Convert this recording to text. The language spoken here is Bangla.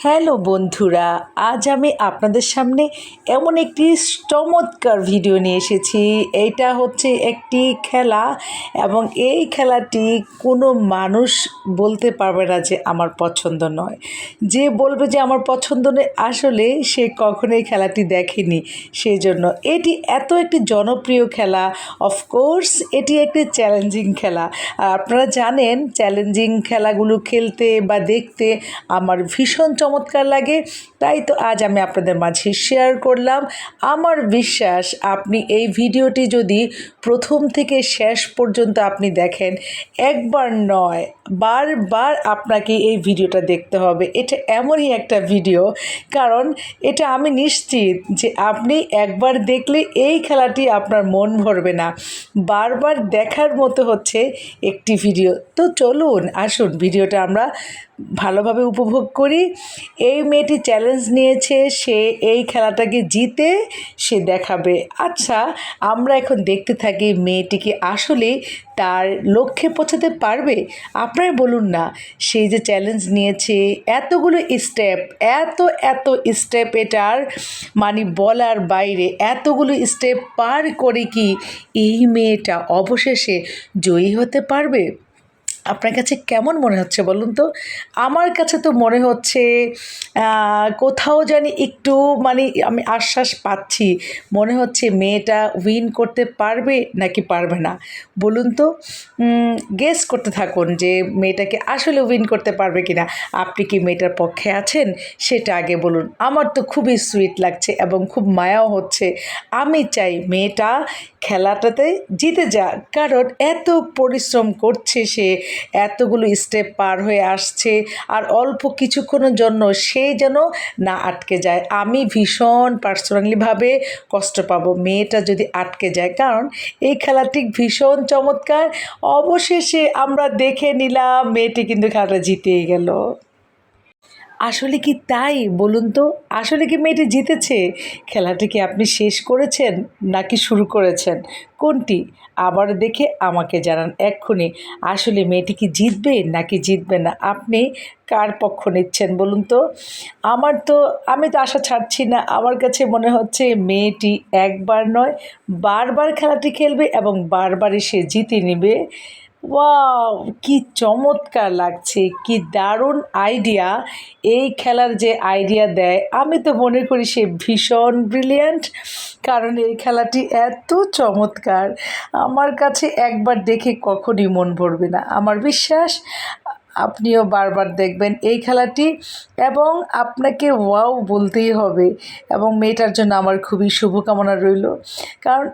হ্যালো বন্ধুরা, আজ আমি আপনাদের সামনে এমন একটি চমৎকার ভিডিও নিয়ে এসেছি। এইটা হচ্ছে একটি খেলা এবং এই খেলাটি কোনো মানুষ বলতে পারবে না যে আমার পছন্দ নয়। যে বলবে যে আমার পছন্দ নয় আসলে সে কখনোই খেলাটি দেখেনি। সেই জন্য এটি এত একটি জনপ্রিয় খেলা। অফকোর্স এটি একটি চ্যালেঞ্জিং খেলা। আর আপনারা জানেন চ্যালেঞ্জিং খেলাগুলো খেলতে বা দেখতে আমার ভীষণ চমৎকার লাগে। তাই তো আজ আমি আপনাদের মাঝে শেয়ার করলাম। আমার বিশ্বাস আপনি এই ভিডিওটি যদি প্রথম থেকে শেষ পর্যন্ত আপনি দেখেন, একবার নয় বারবার আপনাকে এই ভিডিওটা দেখতে হবে। এটা এমনই একটা ভিডিও, কারণ এটা আমি নিশ্চিত যে আপনি একবার দেখলে এই খেলাটি আপনার মন ভরবে না, বারবার দেখার মতো হচ্ছে একটি ভিডিও। তো চলুন আসুন ভিডিওটা আমরা ভালোভাবে উপভোগ করি। এই মেয়েটি চ্যালেঞ্জ নিয়েছে, সে এই খেলাটাকে জিতে সে দেখাবে। আচ্ছা, আমরা এখন দেখতে থাকি মেয়েটিকে আসলে তার লক্ষ্যে পৌঁছাতে পারবে। আপনারা বলুন না, সেই যে চ্যালেঞ্জ নিয়েছে, এতগুলো স্টেপ, এত স্টেপ, এটার মানে বলার বাইরে। এতগুলো স্টেপ পার করে কি এই মেয়েটা অবশেষে জয়ী হতে পারবে? আপনার কাছে কেমন মনে হচ্ছে বলুন তো? আমার কাছে তো মনে হচ্ছে কোথাও জানি একটু মানে আমি আশ্বাস পাচ্ছি। মনে হচ্ছে মেয়েটা উইন করতে পারবে নাকি পারবে না বলুন তো। গেস করতে থাকুন যে মেয়েটাকে আসলে উইন করতে পারবে কি না। আপনি কি মেয়েটার পক্ষে আছেন সেটা আগে বলুন। আমার তো খুবই সুইট লাগছে এবং খুব মায়াও হচ্ছে। আমি চাই মেয়েটা খেলাটাতে জিতে যাক, কারণ এত পরিশ্রম করছে সে, এতগুলো স্টেপ পার হয়ে আসছে, আর অল্প কিছুক্ষণের জন্য সে যেন না আটকে যায়। আমি ভীষণ পার্সোনালিভাবে কষ্ট পাবো মেয়েটা যদি আটকে যায়, কারণ এই খেলাটি ভীষণ চমৎকার। অবশেষে আমরা দেখে নিলাম মেয়েটি কিন্তু খেলাটা জিতেই গেল। আসলে কি তাই বলুন তো? আসলে কি মেয়েটি জিতেছে? খেলাটি কি আপনি শেষ করেছেন নাকি শুরু করেছেন? কোনটি? আবার দেখে আমাকে জানান এক্ষুনি। আসলে মেয়েটি কি জিতবে নাকি জিতবে না? আপনি কার পক্ষ নিচ্ছেন বলুন তো? আমি তো আশা ছাড়ছি না। আমার কাছে মনে হচ্ছে মেয়েটি একবার নয় বারবার খেলাটি খেলবে এবং বারবারই সে জিতে নেবে। ওয়াও! কি চমৎকার লাগছে! কি দারুণ আইডিয়া! এই খেলার যে আইডিয়া দেয়, আমি তো মনে করি সে ভীষণ ব্রিলিয়ান্ট। কারণ এই খেলাটি এত চমৎকার, আমার কাছে একবার দেখে কখনই মন ভরবে না। আমার বিশ্বাস আপনিও বারবার দেখবেন এই খেলাটি এবং আপনাকে ওয়াও বলতেই হবে। এবং মেয়েটার জন্য আমার খুবই শুভকামনা রইল, কারণ